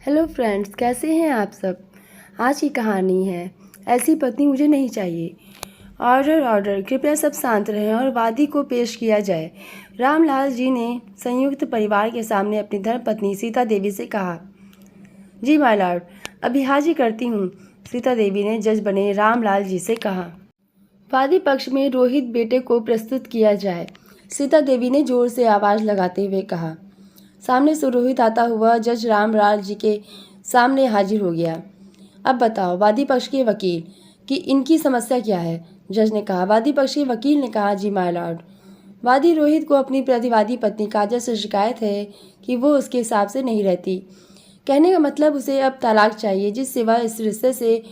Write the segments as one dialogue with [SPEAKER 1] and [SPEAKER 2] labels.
[SPEAKER 1] Hello friends, कैसे हैं आप सब। आज की कहानी है ऐसी पत्नी मुझे नहीं चाहिए। ऑर्डर ऑर्डर, कृपया सब शांत रहें और वादी को पेश किया जाए। रामलाल जी ने संयुक्त परिवार के सामने अपनी धर्मपत्नी सीता देवी से कहा। जी माय लॉर्ड, अभी हाजिर करती हूँ, सीता देवी ने जज बने रामलाल जी से कहा। वादी पक्ष में रोहित बेटे को प्रस्तुत किया जाए, सीता देवी ने जोर से आवाज़ लगाते हुए कहा। सामने से रोहित आता हुआ जज रामलाल जी के सामने हाजिर हो गया। अब बताओ वादी पक्ष के वकील कि इनकी समस्या क्या है। जज ने कहा। वादी पक्ष के वकील ने कहा, जी माय लॉर्ड, वादी रोहित को अपनी प्रतिवादी पत्नी काजल से शिकायत है कि वो उसके हिसाब से नहीं रहती। कहने का मतलब उसे अब तलाक चाहिए, जिससे वह इस रिश्ते से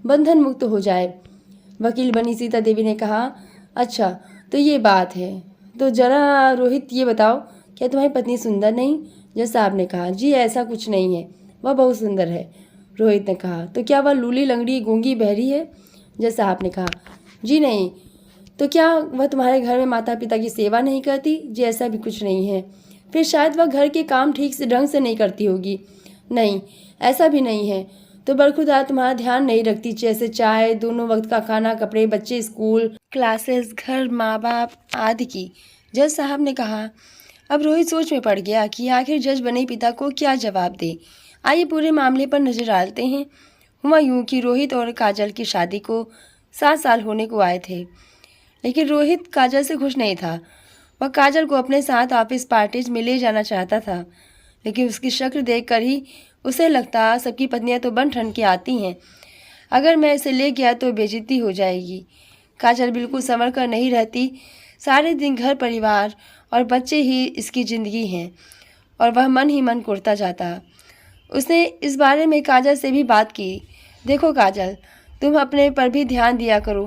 [SPEAKER 1] बंधन मुक्त हो जाए। वकील बनी सीता देवी ने कहा, अच्छा तो ये बात है, तो जरा रोहित ये बताओ, क्या तुम्हारी पत्नी सुंदर नहीं। जज साहब ने कहा, जी ऐसा कुछ नहीं है, वह बहुत सुंदर है। रोहित ने कहा, तो क्या वह लूली लंगड़ी गूंगी बहरी है। जज साहब ने कहा, जी नहीं। तो क्या वह तुम्हारे घर में माता पिता की सेवा नहीं करती। जी ऐसा भी कुछ नहीं है। फिर शायद वह घर के काम ठीक से ढंग से नहीं करती होगी। नहीं, ऐसा भी नहीं है। तो बरखुदा तुम्हारा ध्यान नहीं रखती, जैसे चाय, दोनों वक्त का खाना, कपड़े, बच्चे, स्कूल, क्लासेस, घर, माँ बाप आदि की। जज साहब ने कहा। अब रोहित सोच में पड़ गया कि आखिर जज बने पिता को क्या जवाब दे। आइए पूरे मामले पर नजर डालते हैं। हुआ यूं कि रोहित और काजल की शादी को 7 साल होने को आए थे, लेकिन रोहित काजल से खुश नहीं था। वह काजल को अपने साथ ऑफिस पार्टीज में ले जाना चाहता था, लेकिन उसकी शक्ल देखकर ही उसे लगता सबकी पत्नियां तो बन ठन के आती हैं, अगर मैं इसे ले गया तो बेइज्जती हो जाएगी। काजल बिल्कुल संवर कर नहीं रहती, सारे दिन घर परिवार और बच्चे ही इसकी ज़िंदगी हैं, और वह मन ही मन कुढ़ता जाता। उसने इस बारे में काजल से भी बात की। देखो काजल, तुम अपने पर भी ध्यान दिया करो।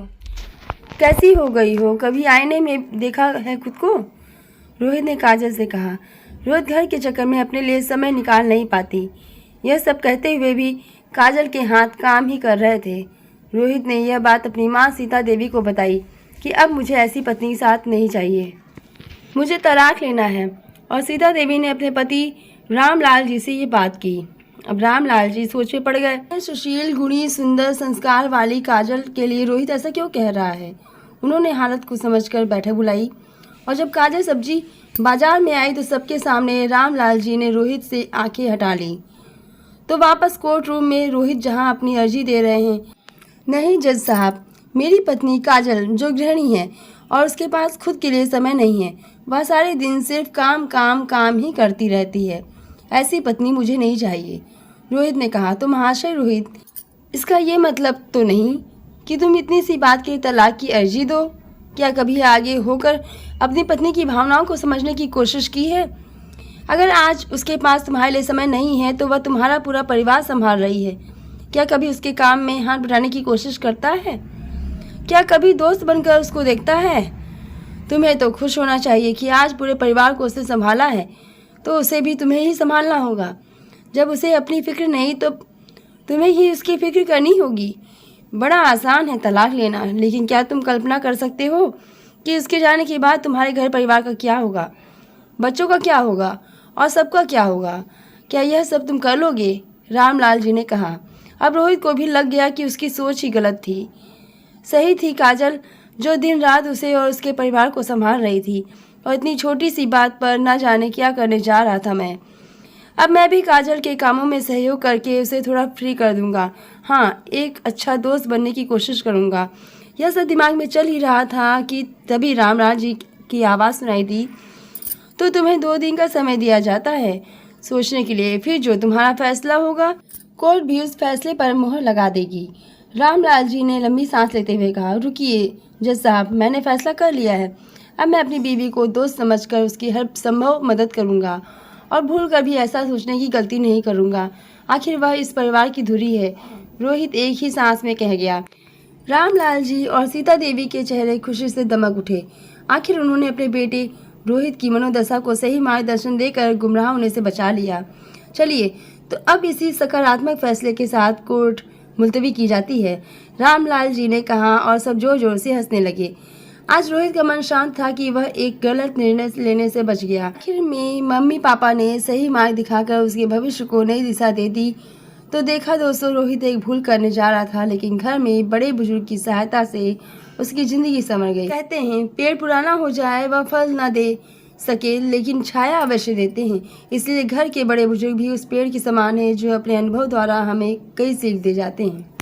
[SPEAKER 1] कैसी हो गई हो, कभी आईने में देखा है खुद को। रोहित ने काजल से कहा। रोहित घर के चक्कर में अपने लिए समय निकाल नहीं पाती। यह सब कहते हुए भी काजल के हाथ काम ही कर रहे थे। रोहित ने यह बात अपनी माँ सीता देवी को बताई कि अब मुझे ऐसी पत्नी साथ नहीं चाहिए, मुझे तलाक लेना है। और सीता देवी ने अपने पति रामलाल जी से ये बात की। अब रामलाल जी सोच में पड़ गए। सुशील, गुणी, सुंदर, संस्कार वाली काजल के लिए रोहित ऐसा क्यों कह रहा है। उन्होंने हालत को समझकर बैठक बुलाई, और जब काजल सब्जी बाजार में आई तो सबके सामने रामलाल जी ने रोहित से आंखें हटा ली। तो वापस कोर्ट रूम में रोहित जहां अपनी अर्जी दे रहे हैं। नहीं जज साहब, मेरी पत्नी काजल जो गृहिणी है और उसके पास खुद के लिए समय नहीं है, वह सारे दिन सिर्फ काम काम काम ही करती रहती है। ऐसी पत्नी मुझे नहीं चाहिए। रोहित ने कहा। तो महाशय रोहित, इसका ये मतलब तो नहीं कि तुम इतनी सी बात के तलाक की अर्जी दो। क्या कभी आगे होकर अपनी पत्नी की भावनाओं को समझने की कोशिश की है। अगर आज उसके पास तुम्हारे लिए समय नहीं है तो वह तुम्हारा पूरा परिवार संभाल रही है। क्या कभी उसके काम में हाथ बटाने की कोशिश करता है। क्या कभी दोस्त बनकर उसको देखता है। तुम्हें तो खुश होना चाहिए कि आज पूरे परिवार को उसने संभाला है, तो उसे भी तुम्हें ही संभालना होगा। जब उसे अपनी फिक्र नहीं तो तुम्हें ही उसकी फिक्र करनी होगी। बड़ा आसान है तलाक लेना, लेकिन क्या तुम कल्पना कर सकते हो कि उसके जाने के बाद तुम्हारे घर परिवार का क्या होगा, बच्चों का क्या होगा और सबका क्या होगा। क्या यह सब तुम कर लोगे। रामलाल जी ने कहा। अब रोहित को भी लग गया कि उसकी सोच ही गलत थी। सही थी काजल, जो दिन रात उसे और उसके परिवार को संभाल रही थी, और इतनी छोटी सी बात पर न जाने क्या करने जा रहा था मैं। अब मैं भी काजल के कामों में सहयोग करके उसे थोड़ा फ्री कर दूंगा। हाँ, एक अच्छा दोस्त बनने की कोशिश करूंगा। यह सब दिमाग में चल ही रहा था कि तभी रामलाल जी की आवाज़ सुनाई दी। तो तुम्हें 2 दिन का समय दिया जाता है सोचने के लिए, फिर जो तुम्हारा फैसला होगा कोर्ट भी उस फैसले पर मोहर लगा देगी। रामलाल जी ने लंबी सांस लेते हुए कहा। रुकिए जज साहब, मैंने फैसला कर लिया है। अब मैं अपनी बीवी को दोस्त समझकर उसकी हर संभव मदद करूंगा, और भूल कर भी ऐसा सोचने की गलती नहीं करूंगा। आखिर वह इस परिवार की धुरी है। रोहित एक ही सांस में कह गया। रामलाल जी और सीता देवी के चेहरे खुशी से दमक उठे। आखिर उन्होंने अपने बेटे रोहित की मनोदशा को सही मार्गदर्शन देकर गुमराह होने से बचा लिया। चलिए, तो अब इसी सकारात्मक फैसले के साथ कोर्ट मुलतवी की जाती है, रामलाल जी ने कहा, और सब जोर जोर से हंसने लगे। आज रोहित का मन शांत था कि वह एक गलत निर्णय लेने से बच गया। आखिर में मम्मी पापा ने सही मार्ग दिखाकर उसके भविष्य को नई दिशा दे दी। तो देखा दोस्तों, रोहित एक भूल करने जा रहा था, लेकिन घर में बड़े बुजुर्ग की सहायता से उसकी जिंदगी संवर गई। कहते हैं पेड़ पुराना हो जाए वह फल न दे सके, लेकिन छाया अवश्य देते हैं। इसलिए घर के बड़े बुजुर्ग भी उस पेड़ के समान हैं जो अपने अनुभव द्वारा हमें कई सीख दे जाते हैं।